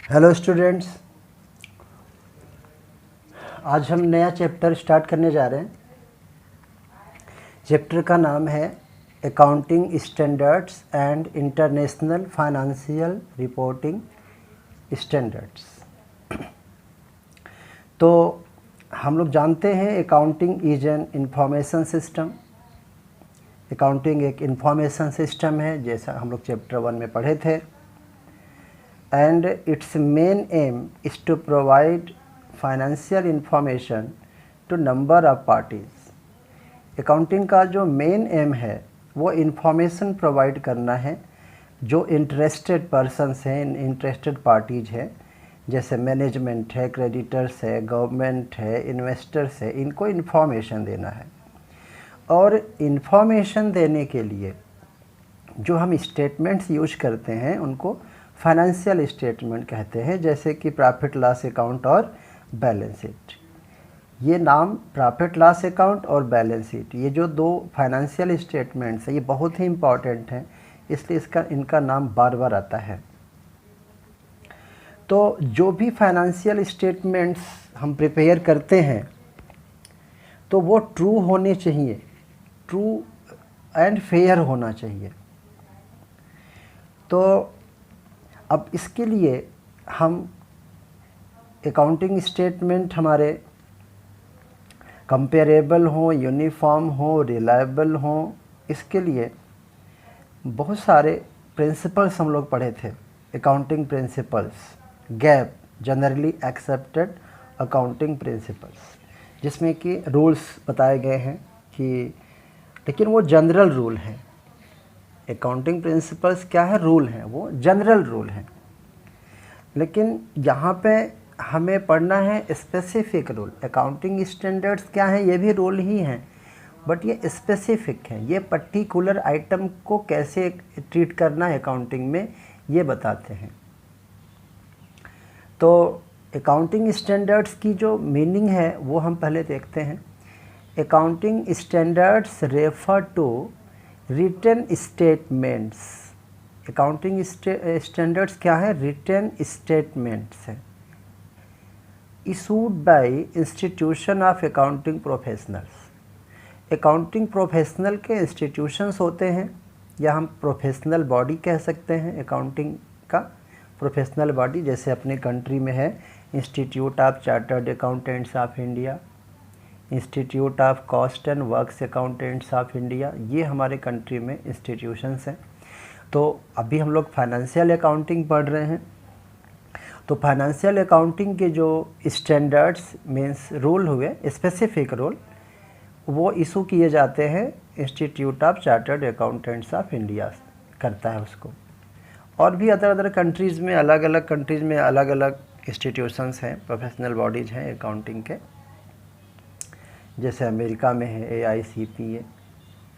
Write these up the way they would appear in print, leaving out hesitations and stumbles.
Hello students, आज हम नया चैप्टर स्टार्ट करने जा रहे हैं। चैप्टर का नाम है accounting standards and international financial reporting standards. तो हम लोग जानते हैं accounting is an information system. Accounting एक इंफॉर्मेशन सिस्टम है, जैसा हम लोग चैप्टर 1 में पढ़े थे। And its main aim is to provide financial information to number of parties। Accounting का जो मेन एम है वो इंफॉर्मेशन प्रोवाइड करना है जो इंटरेस्टेड पर्सनस हैं, इंटरेस्टेड पार्टीज हैं, जैसे मैनेजमेंट है, क्रेडिटर्स है, गवर्नमेंट है, इन्वेस्टर्स है, इनको इन्फॉर्मेशन देना है। और इन्फॉर्मेशन देने के लिए जो हम स्टेटमेंट्स यूज करते हैं उनको फाइनेंशियल स्टेटमेंट कहते हैं, जैसे कि प्रॉफिट लॉस अकाउंट और बैलेंस शीट। ये नाम प्रॉफिट लॉस अकाउंट और बैलेंस शीट, ये जो दो फाइनेंशियल स्टेटमेंट्स हैं, ये बहुत ही इम्पॉर्टेंट हैं, इसलिए इनका नाम बार बार आता है। तो जो भी फाइनेंशियल स्टेटमेंट्स हम प्रिपेयर करते हैं तो वो ट्रू होने चाहिए, ट्रू एंड फेयर होना चाहिए। तो अब इसके लिए हम अकाउंटिंग स्टेटमेंट हमारे कंपेरेबल हो, यूनिफॉर्म हो, रिलायबल हो, इसके लिए बहुत सारे प्रिंसिपल्स हम लोग पढ़े थे। Accounting principles, gap, generally accepted accounting principles, जिसमें कि रूल्स बताए गए हैं कि, लेकिन वो जनरल रूल हैं। अकाउंटिंग प्रिंसिपल्स क्या है? रूल हैं, वो जनरल रूल हैं। लेकिन यहाँ पे हमें पढ़ना है स्पेसिफिक रूल। अकाउंटिंग स्टैंडर्ड्स क्या हैं? ये भी रूल ही हैं, बट ये स्पेसिफिक हैं। ये पर्टिकुलर आइटम को कैसे ट्रीट करना है अकाउंटिंग में, ये बताते हैं। तो अकाउंटिंग स्टैंडर्ड्स की जो मीनिंग है वो हम पहले देखते हैं। Accounting standards refer to written statements. Accounting standards क्या है? रिटन स्टेटमेंट्स है, issued by institution of accounting professionals. Accounting professional के इंस्टीट्यूशंस होते हैं, या हम प्रोफेशनल बॉडी कह सकते हैं। अकाउंटिंग का प्रोफेशनल बॉडी जैसे अपने कंट्री में है Institute of Chartered Accountants of India, institute of cost and works accountants of India, ये हमारे कंट्री में इंस्टीट्यूशंस हैं। तो अभी हम लोग फाइनेंशियल अकाउंटिंग पढ़ रहे हैं। तो फाइनेंशियल अकाउंटिंग के जो स्टैंडर्ड्स मीन्स रूल हुए, स्पेसिफिक रूल, वो इशू किए जाते हैं institute of Chartered Accountants of India करता है उसको। और भी अदर कंट्रीज़ में, अलग अलग कंट्रीज़ में अलग अलग इंस्टीट्यूशंस हैं, प्रोफेशनल बॉडीज़ हैं अकाउंटिंग के। जैसे अमेरिका में है AICPA,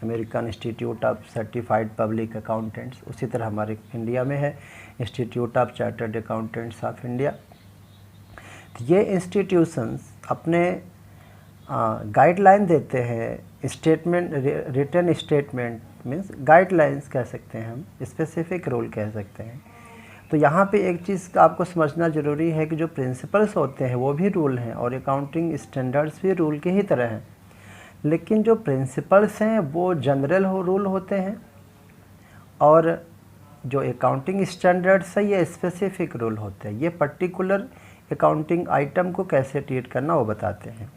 American Institute of Certified Public Accountants. उसी तरह हमारे इंडिया में है Institute of Chartered Accountants of India. तो ये इंस्टीट्यूशंस अपने गाइडलाइन देते हैं। Statement, written statement means guidelines कह सकते हैं हम, स्पेसिफिक रूल कह सकते हैं। तो यहाँ पे एक चीज़ आपको समझना ज़रूरी है कि जो प्रिंसिपल्स होते हैं वो भी रूल हैं, और अकाउंटिंग स्टैंडर्ड्स भी रूल के ही तरह हैं। लेकिन जो प्रिंसिपल्स हैं वो जनरल रूल होते हैं, और जो अकाउंटिंग स्टैंडर्ड्स है ये स्पेसिफिक रूल होते हैं। ये पर्टिकुलर अकाउंटिंग आइटम को कैसे ट्रीट करना वो बताते हैं।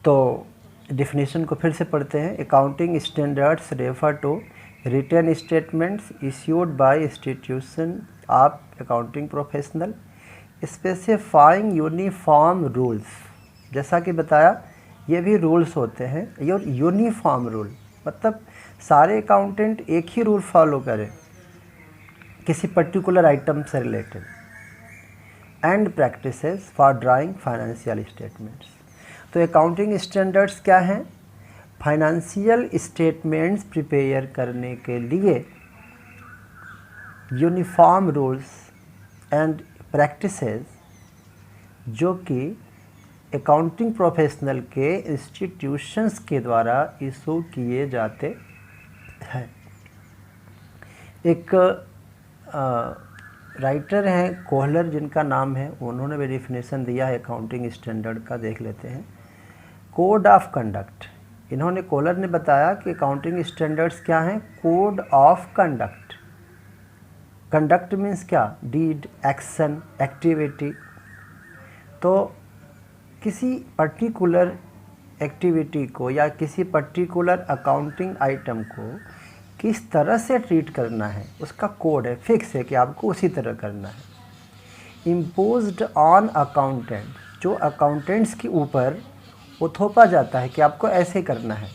तो डिफिनीशन को फिर से पढ़ते हैं। Accounting standards refer to written statements issued by institution of accounting professional specifying uniform rules. जैसा कि बताया, ये भी रूल्स होते हैं। ये यूनिफॉर्म रूल मतलब सारे अकाउंटेंट एक ही रूल फॉलो करें किसी पर्टिकुलर आइटम से related. And practices for drawing financial statements. तो अकाउंटिंग स्टैंडर्ड्स क्या हैं? फाइनेंशियल स्टेटमेंट्स प्रिपेयर करने के लिए यूनिफॉर्म रूल्स एंड प्रैक्टिसेस जो कि अकाउंटिंग प्रोफेशनल के इंस्टीट्यूशंस के द्वारा इशू किए जाते हैं। एक राइटर हैं कोहलर जिनका नाम है, उन्होंने भी डेफिनेशन दिया है अकाउंटिंग स्टैंडर्ड का, देख लेते हैं। कोड ऑफ कंडक्ट, इन्होंने कोहलर ने बताया कि अकाउंटिंग स्टैंडर्ड्स क्या हैं? Code of conduct. Conduct means क्या? Deed, action, activity. तो किसी पर्टिकुलर एक्टिविटी को या किसी पर्टिकुलर अकाउंटिंग आइटम को किस तरह से ट्रीट करना है, उसका कोड है, फिक्स है कि आपको उसी तरह करना है। इम्पोज्ड ऑन अकाउंटेंट, जो अकाउंटेंट्स के ऊपर वो थोपा जाता है कि आपको ऐसे करना है।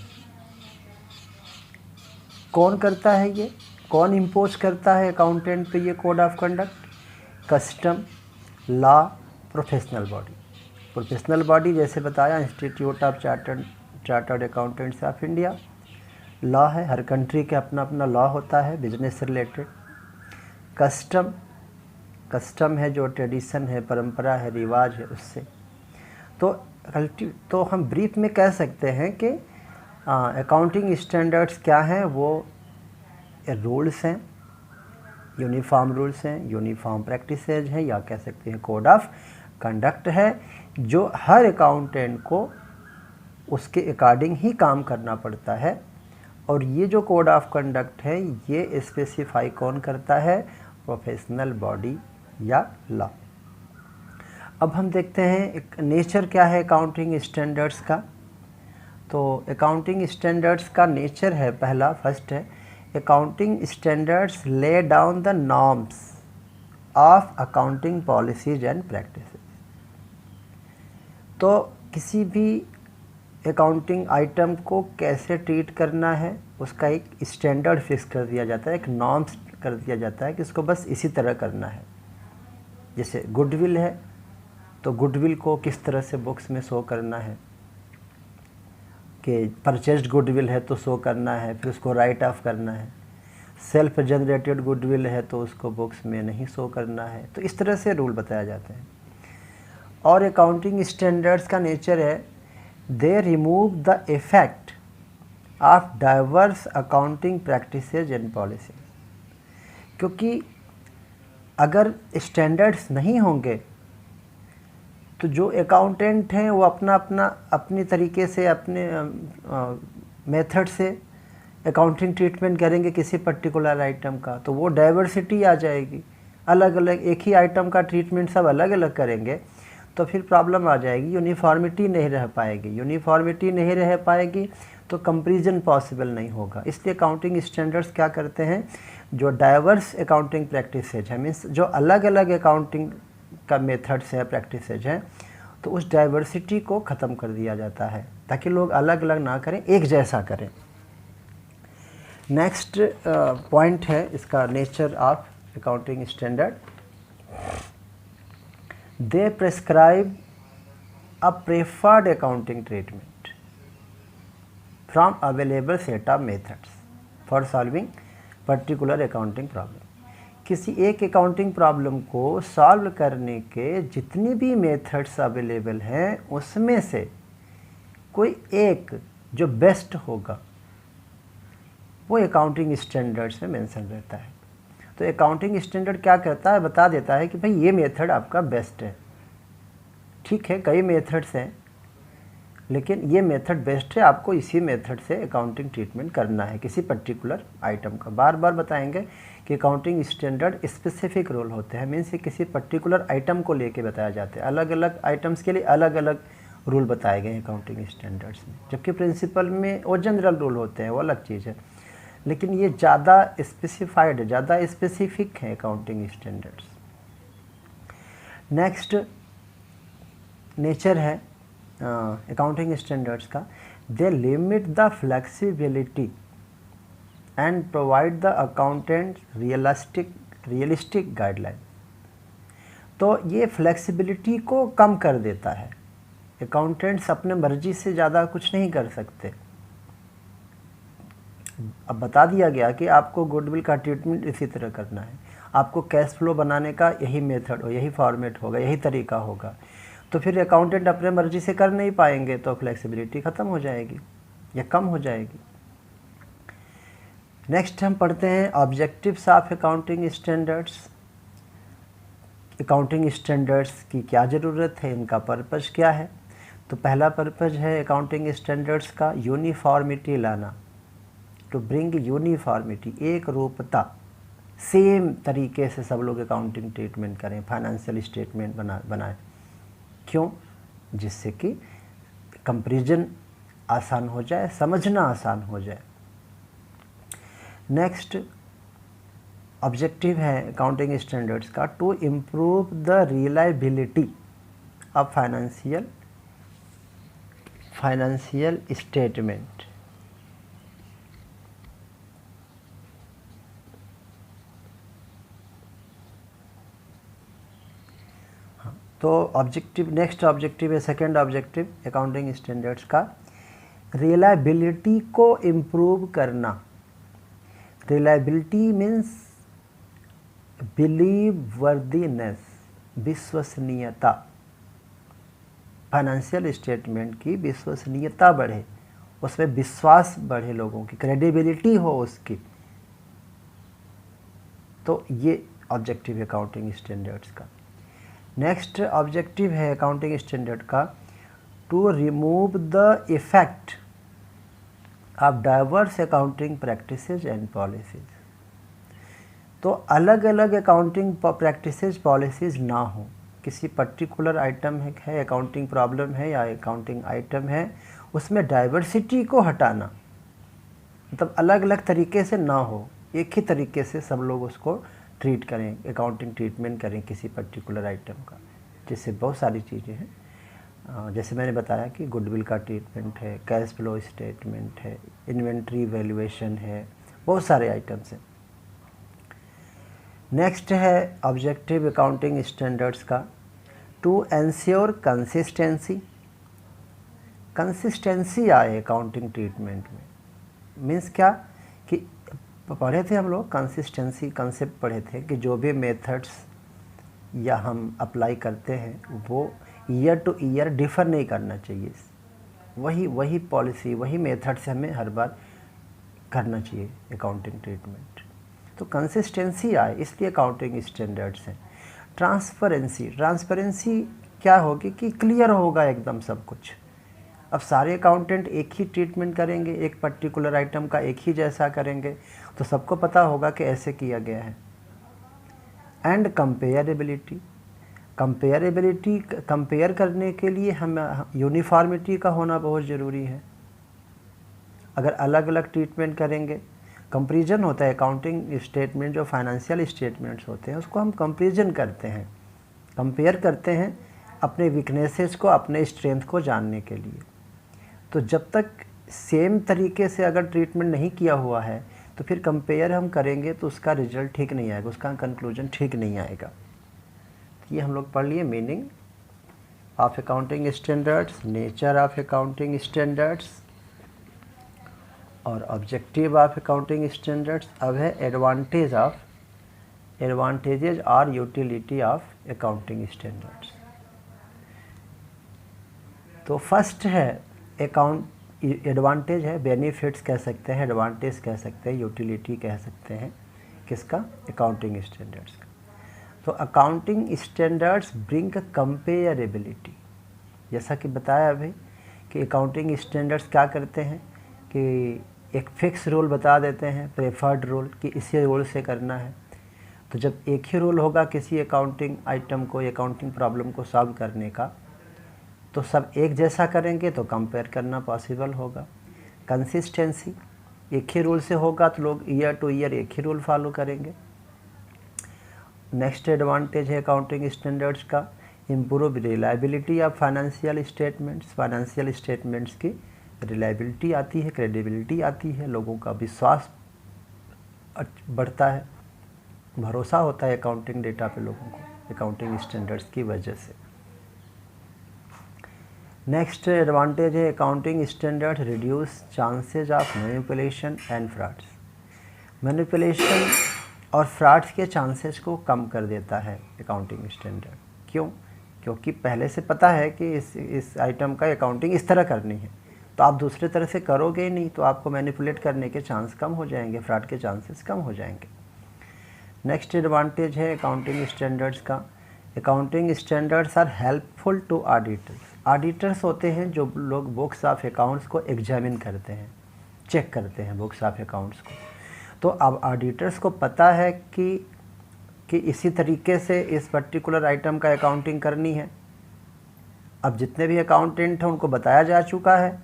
कौन करता है ये? कौन इम्पोज करता है अकाउंटेंट पे ये code of conduct? Custom, law, professional body. Professional body जैसे बताया institute of Chartered Accountants of India. Law है, हर कंट्री के अपना अपना लॉ होता है बिजनेस से रिलेटेड। कस्टम, कस्टम है जो ट्रेडिशन है, परंपरा है, रिवाज है, उससे। तो हम ब्रीफ में कह सकते हैं कि अकाउंटिंग स्टैंडर्ड्स क्या हैं? वो रूल्स हैं, यूनिफॉर्म रूल्स हैं, यूनिफॉर्म प्रैक्टिसेज हैं, या कह सकते हैं कोड ऑफ कंडक्ट है, जो हर अकाउंटेंट को उसके अकॉर्डिंग ही काम करना पड़ता है। और ये जो कोड ऑफ कंडक्ट है ये स्पेसिफाई कौन करता है? प्रोफेशनल बॉडी या लॉ। अब हम देखते हैं एक नेचर क्या है अकाउंटिंग स्टैंडर्ड्स का। तो अकाउंटिंग स्टैंडर्ड्स का नेचर है, पहला फर्स्ट है, accounting standards lay down the norms of accounting policies and practices. तो किसी भी अकाउंटिंग आइटम को कैसे ट्रीट करना है उसका एक स्टैंडर्ड फिक्स कर दिया जाता है, एक नॉर्म्स कर दिया जाता है कि इसको बस इसी तरह करना है। जैसे गुडविल है तो गुडविल को किस तरह से बुक्स में शो करना है, कि परचेज्ड गुडविल है तो शो करना है, फिर उसको राइट ऑफ करना है। सेल्फ जनरेटेड गुडविल है तो उसको बुक्स में नहीं शो करना है। तो इस तरह से रूल बताए जाते हैं। और अकाउंटिंग स्टैंडर्ड्स का नेचर है, they remove the effect of diverse accounting practices and policy. क्योंकि अगर स्टैंडर्ड्स नहीं होंगे तो जो अकाउंटेंट हैं वो अपनी तरीके से, अपने मेथड से अकाउंटिंग ट्रीटमेंट करेंगे किसी पर्टिकुलर आइटम का, तो वो डाइवर्सिटी आ जाएगी। अलग अलग एक ही आइटम का ट्रीटमेंट सब अलग अलग करेंगे तो फिर प्रॉब्लम आ जाएगी, यूनिफॉर्मिटी नहीं रह पाएगी। यूनिफॉर्मिटी नहीं रह पाएगी तो कंपैरिजन पॉसिबल नहीं होगा। इसलिए अकाउंटिंग स्टैंडर्ड्स क्या करते हैं, जो डाइवर्स अकाउंटिंग प्रैक्टिसेज है, मीन्स जो अलग अलग अकाउंटिंग का मेथड्स है, प्रैक्टिसेज हैं, तो उस डाइवर्सिटी को ख़त्म कर दिया जाता है ताकि लोग अलग अलग ना करें, एक जैसा करें। नेक्स्ट पॉइंट है इसका nature of accounting standard. They prescribe a preferred accounting treatment from available set of methods for solving particular accounting problem. किसी एक अकाउंटिंग प्रॉब्लम को सॉल्व करने के जितनी भी मेथड्स अवेलेबल हैं उसमें से कोई एक जो बेस्ट होगा वो अकाउंटिंग स्टैंडर्ड्स में मेंशन रहता है। तो अकाउंटिंग स्टैंडर्ड क्या कहता है, बता देता है कि भाई ये मेथड आपका बेस्ट है। ठीक है, कई मेथड्स हैं लेकिन ये मेथड बेस्ट है, आपको इसी मेथड से अकाउंटिंग ट्रीटमेंट करना है किसी पर्टिकुलर आइटम का। बार बार बताएंगे कि अकाउंटिंग स्टैंडर्ड स्पेसिफिक रूल होते हैं, मीन्स किसी पर्टिकुलर आइटम को लेके बताया जाता है। अलग अलग आइटम्स के लिए अलग अलग रूल बताए गए हैं अकाउंटिंग स्टैंडर्ड्स में, जबकि प्रिंसिपल में वो जनरल रूल होते हैं, वो अलग चीज़ है। लेकिन ये ज़्यादा स्पेसिफाइड है, ज़्यादा स्पेसिफिक है अकाउंटिंग स्टैंडर्ड्स। नेक्स्ट नेचर है अकाउंटिंग स्टैंडर्ड्स का, they limit the flexibility and provide the accountant realistic guideline. तो ये फ्लेक्सिबिलिटी को कम कर देता है। अकाउंटेंट्स अपने मर्जी से ज़्यादा कुछ नहीं कर सकते। अब बता दिया गया कि आपको गुडविल का ट्रीटमेंट इसी तरह करना है, आपको कैश फ्लो बनाने का यही मेथड हो, यही फॉर्मेट होगा, यही तरीका होगा, तो फिर अकाउंटेंट अपने मर्जी से कर नहीं पाएंगे तो फ्लेक्सिबिलिटी ख़त्म हो जाएगी या कम हो जाएगी। नेक्स्ट हम पढ़ते हैं objectives of accounting standards. Accounting standards की क्या ज़रूरत है, इनका पर्पज़ क्या है। तो पहला पर्पज़ है अकाउंटिंग स्टैंडर्ड्स का यूनिफॉर्मिटी लाना, टू ब्रिंग यूनिफॉर्मिटी, एक रूपता, सेम तरीके से सब लोग अकाउंटिंग ट्रीटमेंट करें, फाइनेंशियल स्टेटमेंट बनाएं। क्यों? जिससे कि कंपैरिजन आसान हो जाए, समझना आसान हो जाए। नेक्स्ट ऑब्जेक्टिव है अकाउंटिंग स्टैंडर्ड्स का to improve the reliability of financial statement. तो ऑब्जेक्टिव, नेक्स्ट ऑब्जेक्टिव है, सेकंड ऑब्जेक्टिव अकाउंटिंग स्टैंडर्ड्स का रिलायबिलिटी को इम्प्रूव करना। रिलायबिलिटी मीन्स बिलीववर्दीनेस, विश्वसनीयता, फाइनेंशियल स्टेटमेंट की विश्वसनीयता बढ़े, उसमें विश्वास बढ़े, लोगों की क्रेडिबिलिटी हो उसकी। तो ये ऑब्जेक्टिव है अकाउंटिंग स्टैंडर्ड्स का। नेक्स्ट ऑब्जेक्टिव है अकाउंटिंग स्टैंडर्ड का to remove the effect of diverse accounting practices and policies. तो अलग अलग अकाउंटिंग प्रैक्टिसेस पॉलिसीज ना हो, किसी पर्टिकुलर आइटम है, अकाउंटिंग प्रॉब्लम है या अकाउंटिंग आइटम है, उसमें डाइवर्सिटी को हटाना, मतलब अलग अलग तरीके से ना हो, एक ही तरीके से सब लोग उसको ट्रीट करें, अकाउंटिंग ट्रीटमेंट करें किसी पर्टिकुलर आइटम का। जिससे बहुत सारी चीज़ें हैं, जैसे मैंने बताया कि गुडविल का ट्रीटमेंट है, कैश फ्लो स्टेटमेंट है, इन्वेंट्री वैल्यूएशन है, बहुत सारे आइटम्स हैं। नेक्स्ट है ऑब्जेक्टिव अकाउंटिंग स्टैंडर्ड्स का टू एंश्योर कंसिस्टेंसी आए अकाउंटिंग ट्रीटमेंट में। मीन्स क्या कि पढ़े थे हम लोग कंसिस्टेंसी कंसेप्ट पढ़े थे कि जो भी मेथड्स या हम अप्लाई करते हैं वो ईयर टू ईयर डिफ़र नहीं करना चाहिए, वही पॉलिसी वही मेथड से हमें हर बार करना चाहिए अकाउंटिंग ट्रीटमेंट। तो कंसिस्टेंसी आए इसलिए अकाउंटिंग स्टैंडर्ड्स हैं। ट्रांसपेरेंसी क्या होगी कि क्लियर होगा एकदम सब कुछ। अब सारे अकाउंटेंट एक ही ट्रीटमेंट करेंगे, एक पर्टिकुलर आइटम का एक ही जैसा करेंगे, तो सबको पता होगा कि ऐसे किया गया है। एंड कंपेयरेबिलिटी, कंपेयर करने के लिए हम यूनिफॉर्मिटी का होना बहुत ज़रूरी है। अगर अलग अलग ट्रीटमेंट करेंगे, कंपैरिजन होता है, अकाउंटिंग स्टेटमेंट जो फाइनेंशियल स्टेटमेंट्स होते हैं उसको हम कंपैरिजन करते हैं, कंपेयर करते हैं अपने वीकनेसेस को, अपने स्ट्रेंथ को जानने के लिए। तो जब तक सेम तरीके से अगर ट्रीटमेंट नहीं किया हुआ है तो फिर कंपेयर हम करेंगे तो उसका रिजल्ट ठीक नहीं आएगा, उसका कंक्लूजन ठीक नहीं आएगा। तो ये हम लोग पढ़ लिए meaning of accounting standards, nature of accounting standards और ऑब्जेक्टिव ऑफ अकाउंटिंग स्टैंडर्ड्स। अब है एडवांटेजेस और यूटिलिटी ऑफ अकाउंटिंग स्टैंडर्ड्स। तो फर्स्ट है एडवांटेज है, बेनिफिट्स कह सकते हैं, एडवांटेज कह सकते हैं, यूटिलिटी कह सकते हैं, किसका? अकाउंटिंग स्टैंडर्ड्स का। तो अकाउंटिंग स्टैंडर्ड्स ब्रिंग कंपेयरेबिलिटी, जैसा कि बताया अभी कि अकाउंटिंग स्टैंडर्ड्स क्या करते हैं कि एक फिक्स रूल बता देते हैं, प्रेफर्ड रूल, कि इसी रूल से करना है। तो जब एक ही रूल होगा किसी अकाउंटिंग आइटम को, अकाउंटिंग प्रॉब्लम को सॉल्व करने का, तो सब एक जैसा करेंगे तो कंपेयर करना पॉसिबल होगा। कंसिस्टेंसी, एक ही रूल से होगा तो लोग ईयर टू ईयर एक ही रूल फॉलो करेंगे। नेक्स्ट एडवांटेज है अकाउंटिंग स्टैंडर्ड्स का improve reliability of financial statements. Financial statements की रिलायबिलिटी आती है, क्रेडिबिलिटी आती है, लोगों का विश्वास बढ़ता है, भरोसा होता है अकाउंटिंग डेटा पे लोगों को अकाउंटिंग स्टैंडर्ड्स की वजह से। नेक्स्ट एडवांटेज है accounting standard reduce chances of manipulation and frauds. Manipulation और फ्रॉड्स के चांसेस को कम कर देता है अकाउंटिंग स्टैंडर्ड। क्यों? क्योंकि पहले से पता है कि इस आइटम का अकाउंटिंग इस तरह करनी है, तो आप दूसरे तरह से करोगे ही नहीं, तो आपको मैनिपुलेट करने के चांस कम हो जाएंगे, फ्रॉड के चांसेस कम हो जाएंगे। नेक्स्ट एडवांटेज है अकाउंटिंग स्टैंडर्ड्स का accounting standards are helpful to auditors. Auditors होते हैं जो लोग बुक्स ऑफ अकाउंट्स को एग्जामिन करते हैं, चेक करते हैं बुक्स ऑफ अकाउंट्स को। तो अब ऑडिटर्स को पता है कि इसी तरीके से इस पर्टिकुलर आइटम का अकाउंटिंग करनी है। अब जितने भी अकाउंटेंट हैं उनको बताया जा चुका है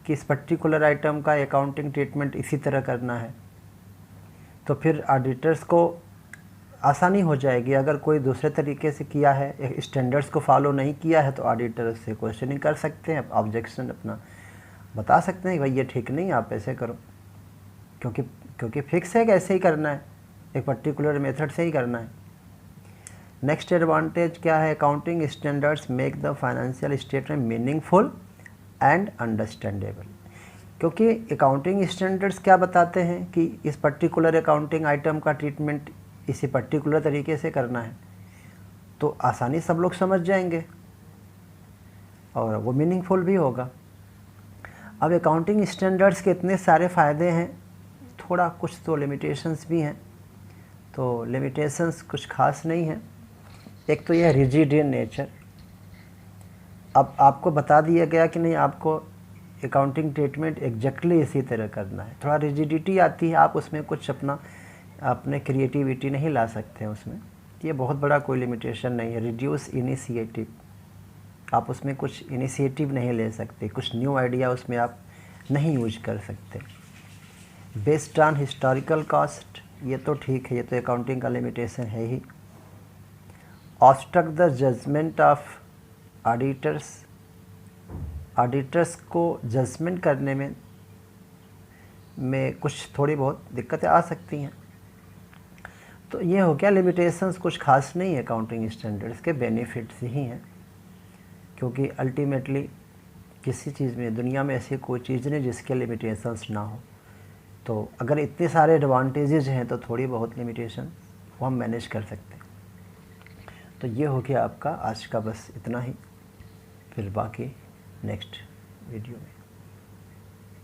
कि इस पर्टिकुलर आइटम का अकाउंटिंग ट्रीटमेंट इसी तरह करना है, तो फिर ऑडिटर्स को आसानी हो जाएगी। अगर कोई दूसरे तरीके से किया है, स्टैंडर्ड्स को फॉलो नहीं किया है, तो ऑडिटर से क्वेश्चनिंग कर सकते हैं, ऑब्जेक्शन अपना बता सकते हैं कि भाई ये ठीक नहीं, आप ऐसे करो, क्योंकि फिक्स है कि ऐसे ही करना है, एक पर्टिकुलर मेथड से ही करना है। नेक्स्ट एडवांटेज क्या है, accounting standards make the financial statement meaningful and understandable. क्योंकि अकाउंटिंग स्टैंडर्ड्स क्या बताते हैं कि इस पर्टिकुलर अकाउंटिंग आइटम का ट्रीटमेंट इसी पर्टिकुलर तरीके से करना है, तो आसानी सब लोग समझ जाएंगे और वो मीनिंगफुल भी होगा। अब अकाउंटिंग स्टैंडर्ड्स के इतने सारे फ़ायदे हैं, थोड़ा कुछ तो लिमिटेशंस भी हैं। तो लिमिटेशंस कुछ खास नहीं है। एक तो यह रिजिड इन नेचर। अब आपको बता दिया गया कि नहीं, आपको अकाउंटिंग ट्रीटमेंट एग्जैक्टली इसी तरह करना है, थोड़ा रिजिडिटी आती है, आप उसमें कुछ अपने क्रिएटिविटी नहीं ला सकते हैं उसमें। ये बहुत बड़ा कोई लिमिटेशन नहीं है। रिड्यूस इनिशिएटिव, आप उसमें कुछ इनिशिएटिव नहीं ले सकते, कुछ न्यू आइडिया उसमें आप नहीं यूज कर सकते। बेस्ड ऑन हिस्टोरिकल कॉस्ट, ये तो ठीक है, ये तो अकाउंटिंग का लिमिटेशन है ही। Obstruct the judgement of auditors, auditors को जजमेंट करने में कुछ थोड़ी बहुत दिक्कतें आ सकती हैं। तो ये हो गया लिमिटेशंस, कुछ खास नहीं है अकाउंटिंग स्टैंडर्ड्स के, बेनिफिट्स ही हैं। क्योंकि अल्टीमेटली किसी चीज़ में दुनिया में ऐसी कोई चीज़ नहीं जिसके लिमिटेशंस ना हो। तो अगर इतने सारे एडवांटेजेस हैं तो थोड़ी बहुत लिमिटेशन वो हम मैनेज कर सकते हैं। तो ये हो गया आपका आज का, बस इतना ही। फिर बाकी नेक्स्ट वीडियो में।